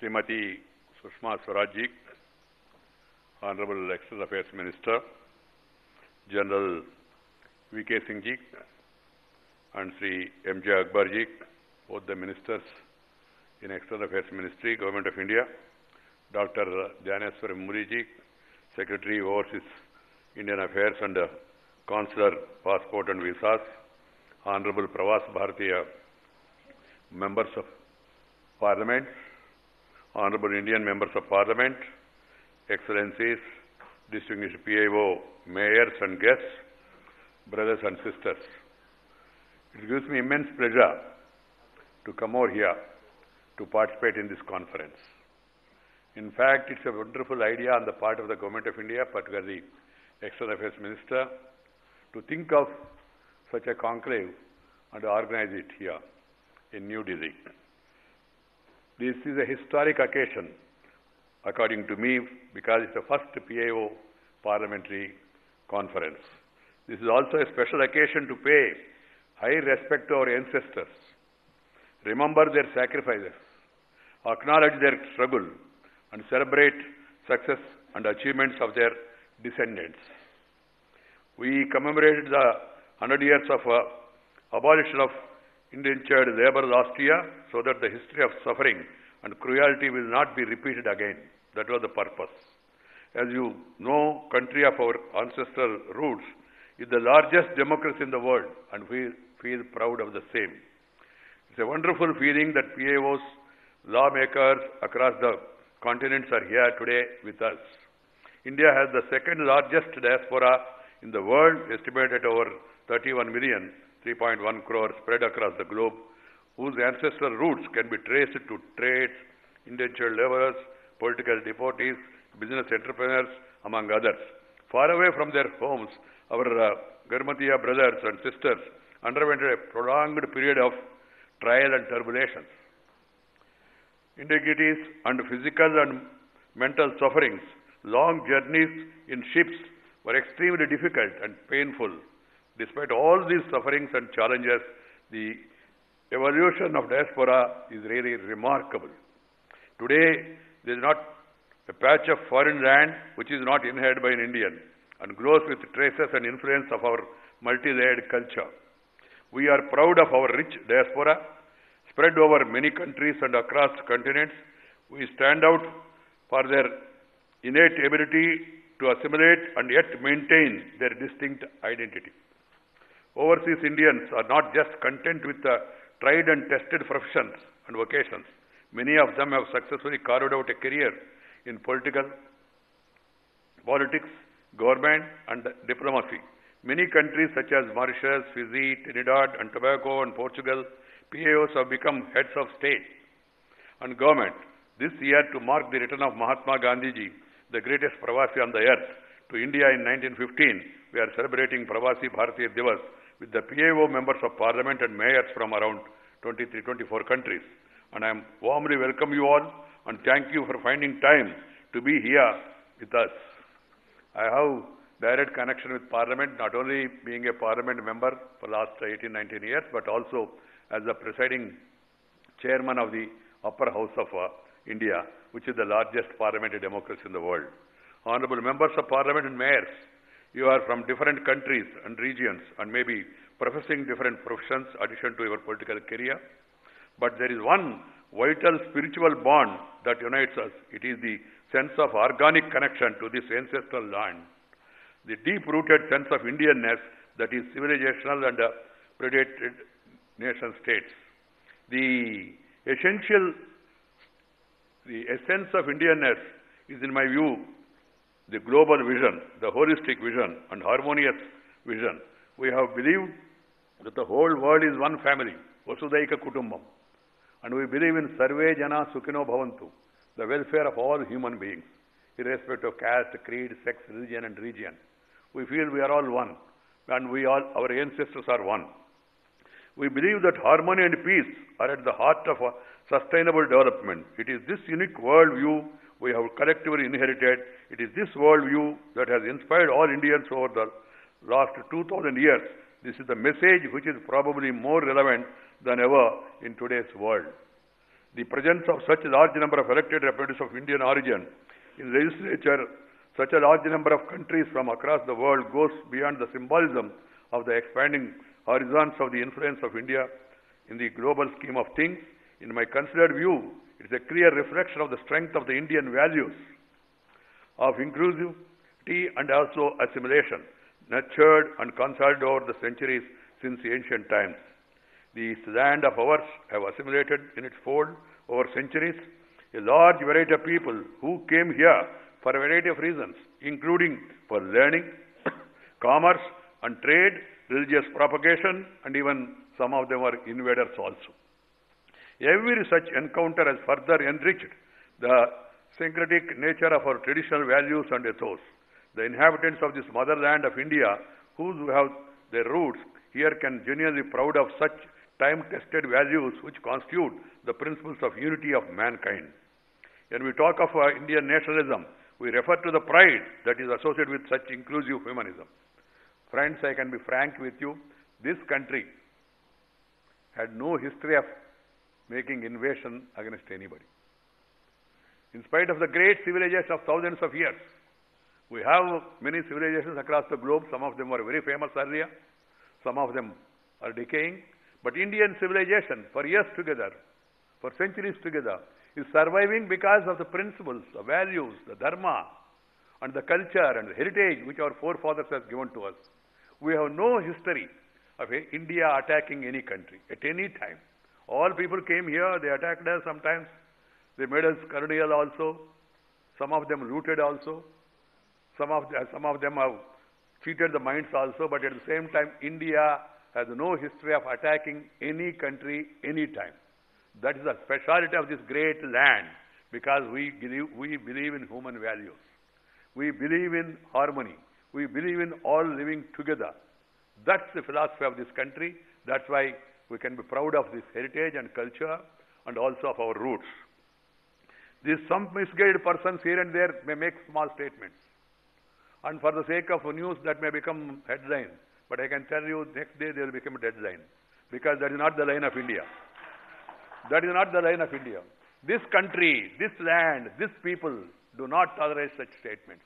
Srimati Sushma Swaraj, Honorable External Affairs Minister, General V.K. Singh ji, and Sri M.J. Akbar ji, both the ministers in External Affairs Ministry, Government of India, Dr. Dhyaneswar Muri ji, Secretary Overseas Indian Affairs and Consular Passport and Visas, Honorable Pravas Bharatiya, Members of Parliament, Honorable Indian Members of Parliament, Excellencies, distinguished PIO mayors and guests, brothers and sisters. It gives me immense pleasure to come over here to participate in this conference. In fact, it's a wonderful idea on the part of the Government of India, particularly External Affairs Minister, to think of such a conclave and organize it here in New Delhi. This is a historic occasion, according to me, because it's the first PIO Parliamentary Conference. This is also a special occasion to pay high respect to our ancestors, remember their sacrifices, acknowledge their struggle, and celebrate success and achievements of their descendants. We commemorated the 100 years of abolition of indentured labor last year, so that the history of suffering and cruelty will not be repeated again. That was the purpose. As you know, country of our ancestral roots is the largest democracy in the world, and we feel proud of the same. It's a wonderful feeling that PIO's lawmakers across the continents are here today with us. India has the second largest diaspora in the world, estimated over 31 million, 3.1 crores spread across the globe, whose ancestral roots can be traced to trades, indentured laborers, political devotees, business entrepreneurs, among others. Far away from their homes, our Garmatiya brothers and sisters underwent a prolonged period of trial and tribulations. Indignities and physical and mental sufferings, long journeys in ships were extremely difficult and painful. Despite all these sufferings and challenges, the evolution of diaspora is really remarkable. Today, there is not a patch of foreign land which is not inhabited by an Indian and glows with traces and influence of our multi-layered culture. We are proud of our rich diaspora, spread over many countries and across continents. We stand out for their innate ability to assimilate and yet maintain their distinct identity. Overseas Indians are not just content with the tried and tested professions and vocations. Many of them have successfully carved out a career in politics, government, and diplomacy. Many countries such as Mauritius, Fiji, Trinidad and Tobago and Portugal, PIOs have become heads of state and government. This year, to mark the return of Mahatma Gandhiji, the greatest Pravasi on the earth, to India in 1915, we are celebrating Pravasi Bharatiya Divas with the PIO members of Parliament and mayors from around 23-24 countries. And I warmly welcome you all and thank you for finding time to be here with us. I have direct connection with Parliament, not only being a Parliament member for the last 18-19 years, but also as the presiding chairman of the upper house of India, which is the largest parliamentary democracy in the world. Honorable members of Parliament and mayors, you are from different countries and regions and maybe professing different professions addition to your political career. But there is one vital spiritual bond that unites us. It is the sense of organic connection to this ancestral land, the deep-rooted sense of Indianness that is civilizational and predated nation states. The essence of Indianness is, in my view, the global vision, the holistic vision and harmonious vision. We have believed that the whole world is one family, Vasudhaika Kutumbam. And we believe in Sarve Jana Sukhino Bhavantu, the welfare of all human beings, irrespective of caste, creed, sex, religion and region. We feel we are all one, and our ancestors are one. We believe that harmony and peace are at the heart of sustainable development. It is this unique worldview we have collectively inherited. It is this worldview that has inspired all Indians over the last 2,000 years. This is the message which is probably more relevant than ever in today's world. The presence of such a large number of elected representatives of Indian origin in legislature, such a large number of countries from across the world goes beyond the symbolism of the expanding horizons of the influence of India in the global scheme of things. In my considered view, it is a clear reflection of the strength of the Indian values of inclusivity and also assimilation, nurtured and consolidated over the centuries since ancient times. This land of ours have assimilated in its fold over centuries a large variety of people who came here for a variety of reasons, including for learning, commerce and trade, religious propagation, and even some of them were invaders also. Every such encounter has further enriched the syncretic nature of our traditional values and ethos. The inhabitants of this motherland of India, who have their roots here, can genuinely be proud of such time-tested values which constitute the principles of unity of mankind. When we talk of Indian nationalism, we refer to the pride that is associated with such inclusive humanism. Friends, I can be frank with you, this country had no history of making invasion against anybody. In spite of the great civilizations of thousands of years, we have many civilizations across the globe. Some of them were very famous earlier, some of them are decaying. But Indian civilization, for years together, for centuries together, is surviving because of the principles, the values, the dharma, and the culture and the heritage which our forefathers have given to us. We have no history of India attacking any country at any time. All people came here, they attacked us sometimes. They made us colonial also. Some of them looted also. Some of them have cheated the minds also. But at the same time, India has no history of attacking any country, any time. That is the speciality of this great land, because we believe in human values. We believe in harmony. We believe in all living together. That's the philosophy of this country. That's why we can be proud of this heritage and culture and also of our roots. Some misguided persons here and there may make small statements, and for the sake of news that may become headline. But I can tell you, next day they will become a deadline, because that is not the line of India. That is not the line of India. This country, this land, this people do not tolerate such statements.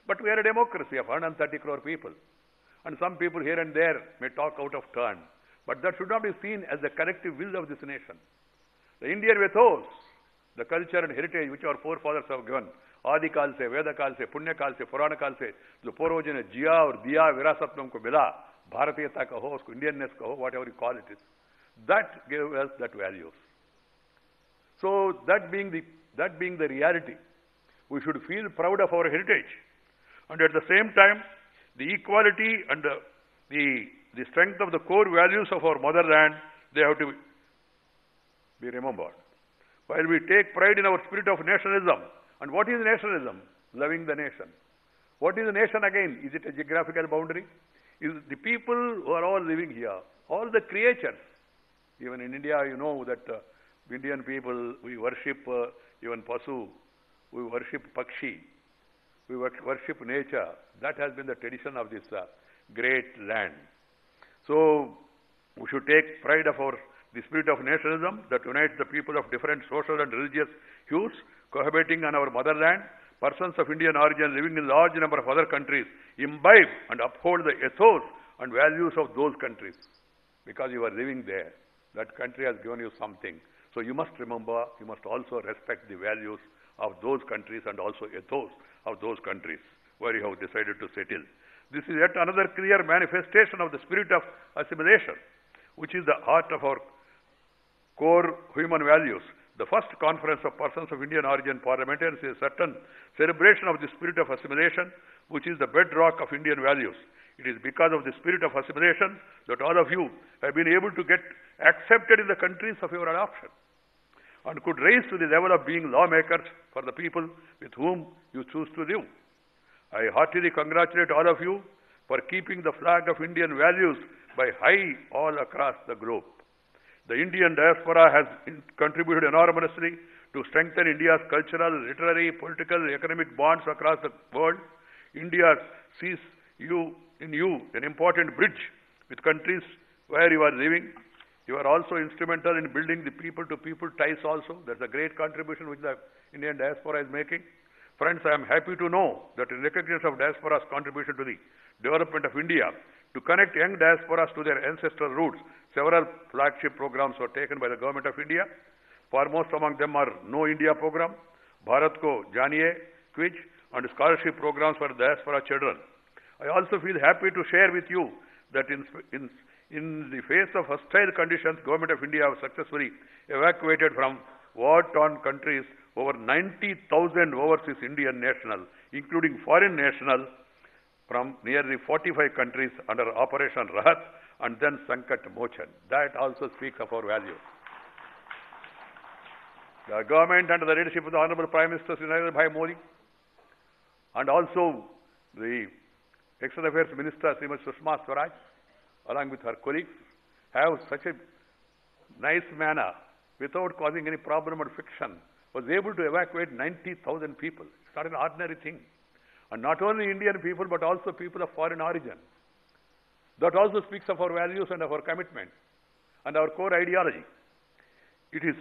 But we are a democracy of 130 crore people. And some people here and there may talk out of turn. But that should not be seen as the collective will of this nation. The Indian ethos, the culture and heritage which our forefathers have given, आदि काल से, वेद काल से, पुण्य काल से, पुराण काल से जो पूर्वजों ने जिया और दिया, विरासत में हमको मिला, भारतीयता कहो, उसको इंडियननेस कहो, whatever you call it is, that gave us that values. So that being the reality, we should feel proud of our heritage, and at the same time, the equality and the strength of the core values of our motherland, they have to be remembered. While we take pride in our spirit of nationalism, and what is nationalism? Loving the nation. What is a nation again? Is it a geographical boundary? Is the people who are all living here, all the creatures. Even in India, you know that Indian people, we worship even Pasu, we worship Pakshi, we worship nature. That has been the tradition of this great land. So we should take pride of the spirit of nationalism that unites the people of different social and religious hues cohabiting on our motherland. Persons of Indian origin living in large number of other countries imbibe and uphold the ethos and values of those countries, because you are living there. That country has given you something. So you must remember, you must also respect the values of those countries and also ethos of those countries where you have decided to settle. This is yet another clear manifestation of the spirit of assimilation, which is the heart of our core human values. The first conference of persons of Indian origin parliamentarians is a certain celebration of the spirit of assimilation, which is the bedrock of Indian values. It is because of the spirit of assimilation that all of you have been able to get accepted in the countries of your adoption and could rise to the level of being lawmakers for the people with whom you choose to live. I heartily congratulate all of you for keeping the flag of Indian values by high all across the globe. The Indian diaspora has contributed enormously to strengthen India's cultural, literary, political, economic bonds across the world. India sees in you an important bridge with countries where you are living. You are also instrumental in building the people-to-people ties also. That's a great contribution which the Indian diaspora is making. Friends, I am happy to know that in recognition of diaspora's contribution to the development of India, to connect young diasporas to their ancestral roots, several flagship programs were taken by the Government of India. Foremost among them are No India program, Bharat Ko Janiye, Quiz, and scholarship programs for diaspora children. I also feel happy to share with you that in the face of hostile conditions, Government of India have successfully evacuated from war-torn countries over 90,000 overseas Indian nationals, including foreign nationals from nearly 45 countries under Operation Rahat and then Sankat Mochan. That also speaks of our values. The government under the leadership of the Honorable Prime Minister Sri Narendra Bhai Modi and also the External Affairs Minister Srimati Sushma Swaraj, along with her colleagues, have such a nice manner, without causing any problem or friction, was able to evacuate 90,000 people. It's not an ordinary thing. And not only Indian people, but also people of foreign origin. That also speaks of our values and of our commitment and our core ideology. It is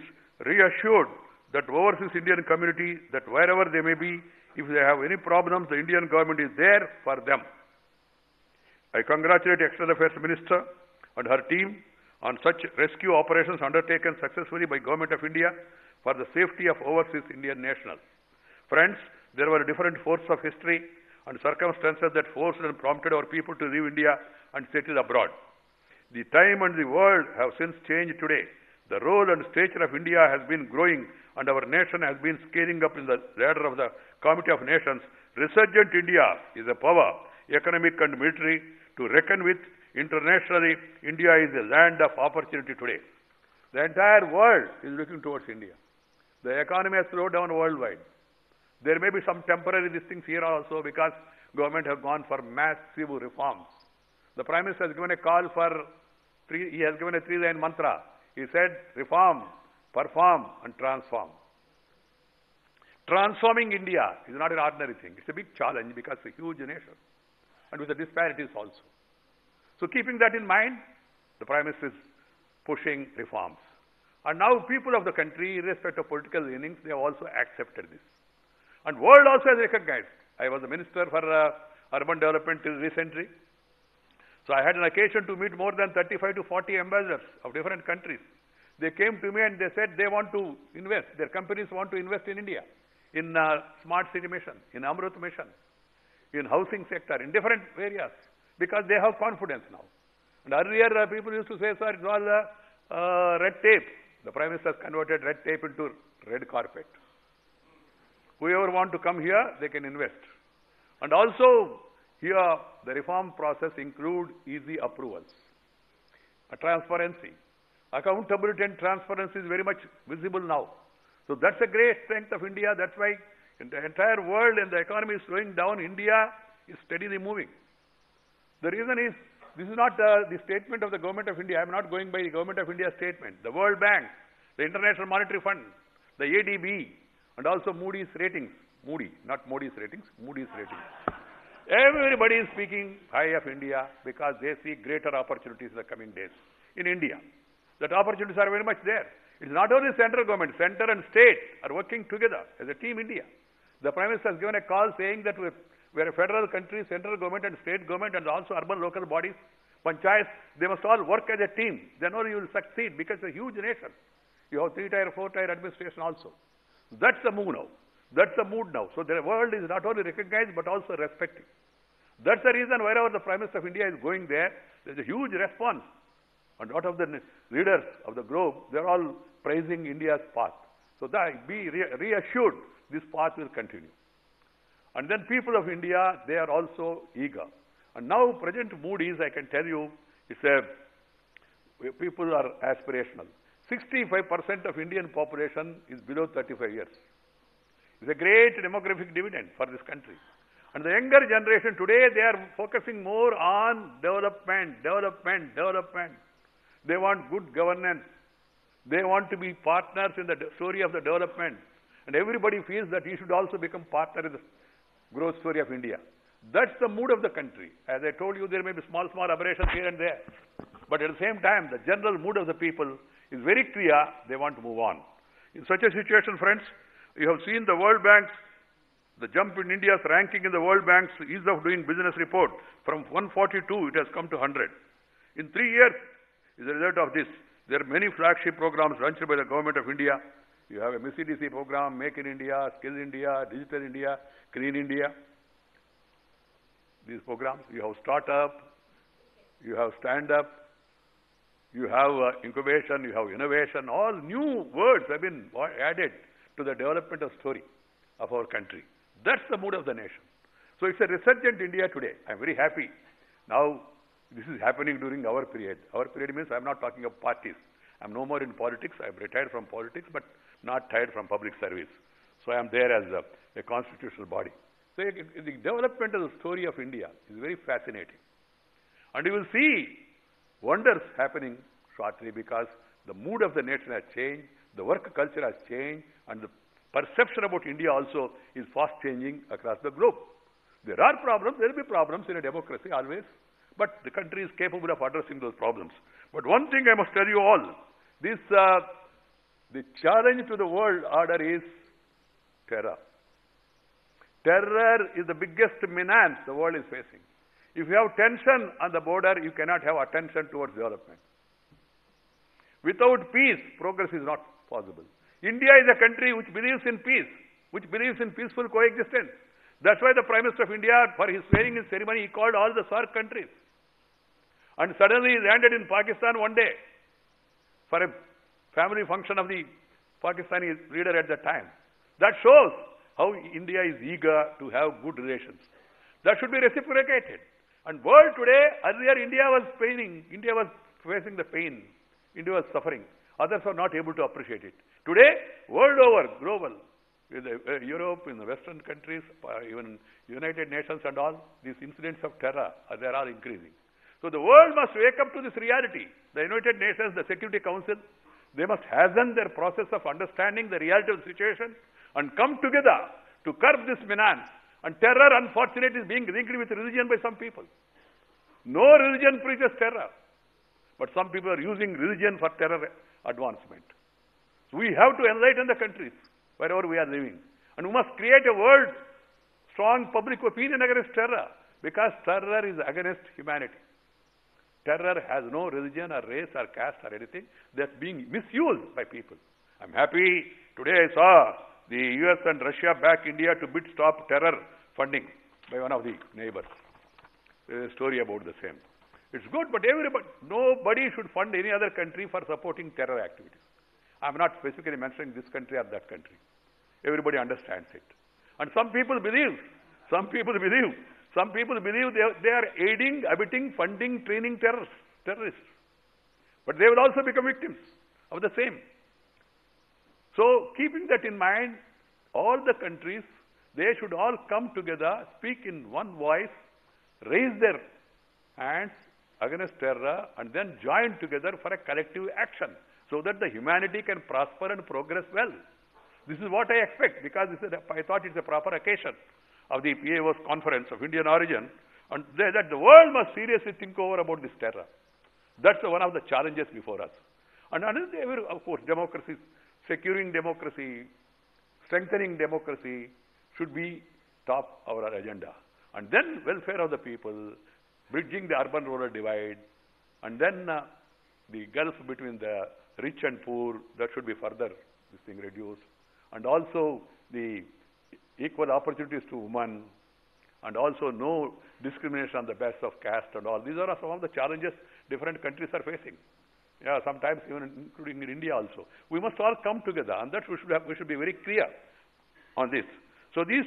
reassured that overseas Indian community, that wherever they may be, if they have any problems, the Indian government is there for them. I congratulate External Affairs Minister and her team on such rescue operations undertaken successfully by Government of India for the safety of overseas Indian nationals. Friends, there were different forces of history and circumstances that forced and prompted our people to leave India and settle abroad. The time and the world have since changed today. The role and stature of India has been growing and our nation has been scaling up in the ladder of the Committee of Nations. Resurgent India is a power, economic and military, to reckon with. Internationally, India is a land of opportunity today. The entire world is looking towards India. The economy has slowed down worldwide. There may be some temporary things here also because government have gone for massive reforms. The Prime Minister has given a call for he has given a 3-line mantra. He said, reform, perform, and transform. Transforming India is not an ordinary thing. It's a big challenge because it's a huge nation and with the disparities also. So keeping that in mind, the Prime Minister is pushing reforms. And now people of the country, irrespective of political leanings, they have also accepted this. And world also has recognized. I was the Minister for Urban Development till recently. So I had an occasion to meet more than 35 to 40 ambassadors of different countries. They came to me and they said they want to invest, their companies want to invest in India, in Smart City Mission, in Amrut Mission, in housing sector, in different areas, because they have confidence now. And earlier people used to say, sir, it's all red tape. The Prime Minister has converted red tape into red carpet. Whoever want to come here, they can invest. And also, here the reform process include easy approvals, transparency. Accountability and transparency is very much visible now. So that's a great strength of India. That's why in the entire world and the economy is slowing down, India is steadily moving. The reason is, this is not the statement of the Government of India. I am not going by the Government of India statement. The World Bank, the International Monetary Fund, the ADB, and also Moody's ratings. Moody, not Moody's ratings, Moody's ratings. Everybody is speaking high of India because they see greater opportunities in the coming days in India. That opportunities are very much there. It's not only central government, center and state are working together as a team India. The Prime Minister has given a call saying that we're a federal country, central government and state government and also urban local bodies, panchayats, they must all work as a team. Then only you will succeed because it's a huge nation. You have 3-tier, 4-tier administration also. That's the move now. That's the mood now. So the world is not only recognized but also respecting. That's the reason wherever the Prime Minister of India is going there, there's a huge response. And a lot of the leaders of the globe, they're all praising India's path. So that be reassured, this path will continue. And then people of India, they are also eager. And now present mood is, I can tell you, people are aspirational. 65% of Indian population is below 35 years. It's a great demographic dividend for this country. And the younger generation today, they are focusing more on development. They want good governance. They want to be partners in the story of the development. And everybody feels that he should also become partner in the growth story of India. That's the mood of the country. As I told you, there may be small aberrations here and there. But at the same time, the general mood of the people is very clear. They want to move on. In such a situation, friends, you have seen the World Bank's, the jump in India's ranking in the World Bank's ease of doing business report. From 142, it has come to 100. In 3 years, is a result of this. There are many flagship programs launched by the Government of India. You have a MISCDC program, Make in India, Skill India, Digital India, Clean India. These programs, you have startup, you have stand-up, you have incubation, you have innovation. All new words have been added to the developmental story of our country. That's the mood of the nation. So it's a resurgent India today. I'm very happy. Now, this is happening during our period. Our period means I'm not talking of parties. I'm no more in politics. I've retired from politics, but not tired from public service. So I am there as a constitutional body. So the developmental story of India is very fascinating. And you will see wonders happening shortly because the mood of the nation has changed, the work culture has changed, and the perception about India also is fast changing across the globe. There are problems, there will be problems in a democracy always, but the country is capable of addressing those problems. But one thing I must tell you all, this the challenge to the world order is terror. Terror is the biggest menace the world is facing. If you have tension on the border, you cannot have attention towards development. Without peace, progress is not possible. India is a country which believes in peace, which believes in peaceful coexistence. That's why the Prime Minister of India, for his swearing-in ceremony, he called all the SAARC countries. And suddenly he landed in Pakistan one day for a family function of the Pakistani leader at that time. That shows how India is eager to have good relations. That should be reciprocated. And world today, earlier India was paining, India was facing the pain, India was suffering. Others are not able to appreciate it. Today, world over, global, in Europe, in the Western countries, even United Nations and all, these incidents of terror, they are all increasing. So the world must wake up to this reality. The United Nations, the Security Council, they must hasten their process of understanding the reality of the situation and come together to curb this menace. And terror, unfortunately, is being linked with religion by some people. No religion preaches terror. But some people are using religion for terror advancement. So we have to enlighten the countries wherever we are living. And we must create a world strong public opinion against terror, because terror is against humanity. Terror has no religion or race or caste or anything. That's being misused by people. I'm happy. Today I saw the US and Russia back India to bid stop terror funding by one of the neighbors. There's a story about the same. It's good, but nobody should fund any other country for supporting terror activities. I'm not specifically mentioning this country or that country. Everybody understands it. And some people believe they are aiding, abetting, funding, training terrorists. But they will also become victims of the same. So, keeping that in mind, all the countries, they should all come together, speak in one voice, raise their hands against terror, and then join together for a collective action, so that the humanity can prosper and progress well. This is what I expect, because I thought it's a proper occasion of the PIO's conference of Indian origin, and that the world must seriously think over about this terror. That's one of the challenges before us. And another, of course, democracy, securing democracy, strengthening democracy should be top of our agenda. And then welfare of the people, bridging the urban-rural divide, and then the gulf between the rich and poor, that should be further reduced. And also the equal opportunities to women, and also no discrimination on the basis of caste and all. These are some of the challenges different countries are facing. Yeah, sometimes even including in India also. We must all come together, and that we should be very clear on this. So these,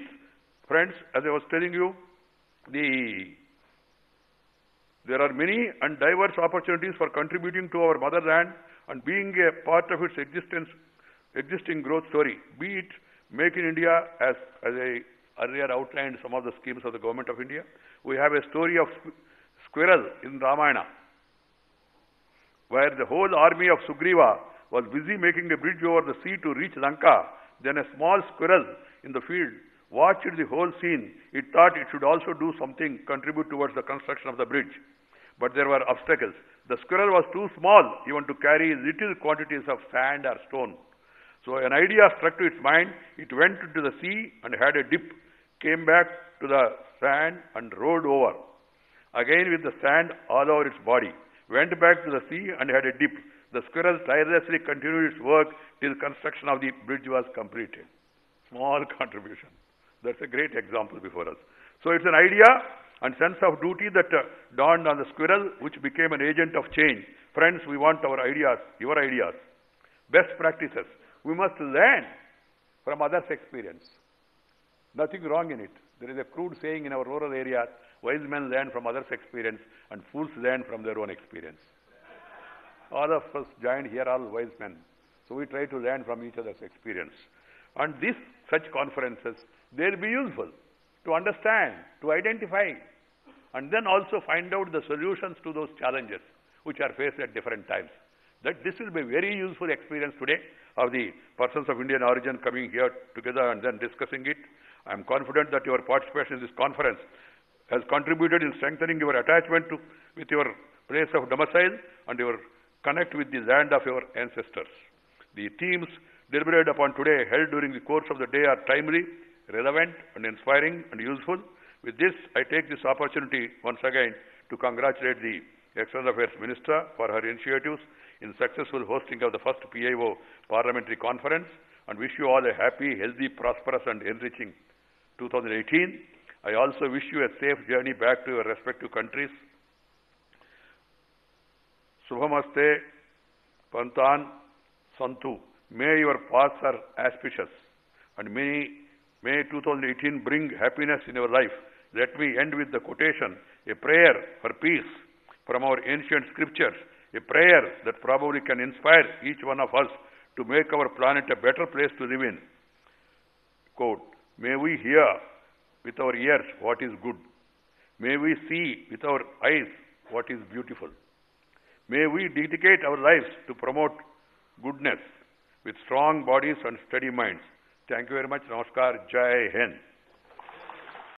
friends, as I was telling you, there are many and diverse opportunities for contributing to our motherland and being a part of its existing growth story, be it Make in India, as I earlier outlined some of the schemes of the Government of India. We have a story of squirrel in Ramayana, where the whole army of Sugriva was busy making a bridge over the sea to reach Lanka. Then a small squirrel in the field watched the whole scene, it thought it should also do something, contribute towards the construction of the bridge. But there were obstacles. The squirrel was too small even to carry little quantities of sand or stone. So an idea struck to its mind. It went into the sea and had a dip, came back to the sand and rolled over. Again with the sand all over its body, went back to the sea and had a dip. The squirrel tirelessly continued its work till construction of the bridge was completed. Small contribution. That's a great example before us. So it's an idea and sense of duty that dawned on the squirrel, which became an agent of change. Friends, we want our ideas, your ideas, best practices. We must learn from others' experience. Nothing wrong in it. There is a crude saying in our rural areas, wise men learn from others' experience and fools learn from their own experience. All of us joined here are wise men. So we try to learn from each other's experience. And such conferences, they'll be useful to understand, to identify, and then also find out the solutions to those challenges which are faced at different times. That this will be a very useful experience today of the persons of Indian origin coming here together and then discussing it. I am confident that your participation in this conference has contributed in strengthening your attachment with your place of domicile and your connect with the land of your ancestors. The themes deliberated upon today held during the course of the day are timely, relevant and inspiring and useful. With this, I take this opportunity once again to congratulate the External Affairs Minister for her initiatives in successful hosting of the first PIO Parliamentary Conference and wish you all a happy, healthy, prosperous and enriching 2018. I also wish you a safe journey back to your respective countries. Subhamaste, Pantan, Santu. May your paths are auspicious and may 2018 bring happiness in your life. Let me end with the quotation, a prayer for peace from our ancient scriptures, a prayer that probably can inspire each one of us to make our planet a better place to live in. Quote, may we hear with our ears what is good. May we see with our eyes what is beautiful. May we dedicate our lives to promote goodness with strong bodies and steady minds. Thank you very much. Namaskar. Jai Hind.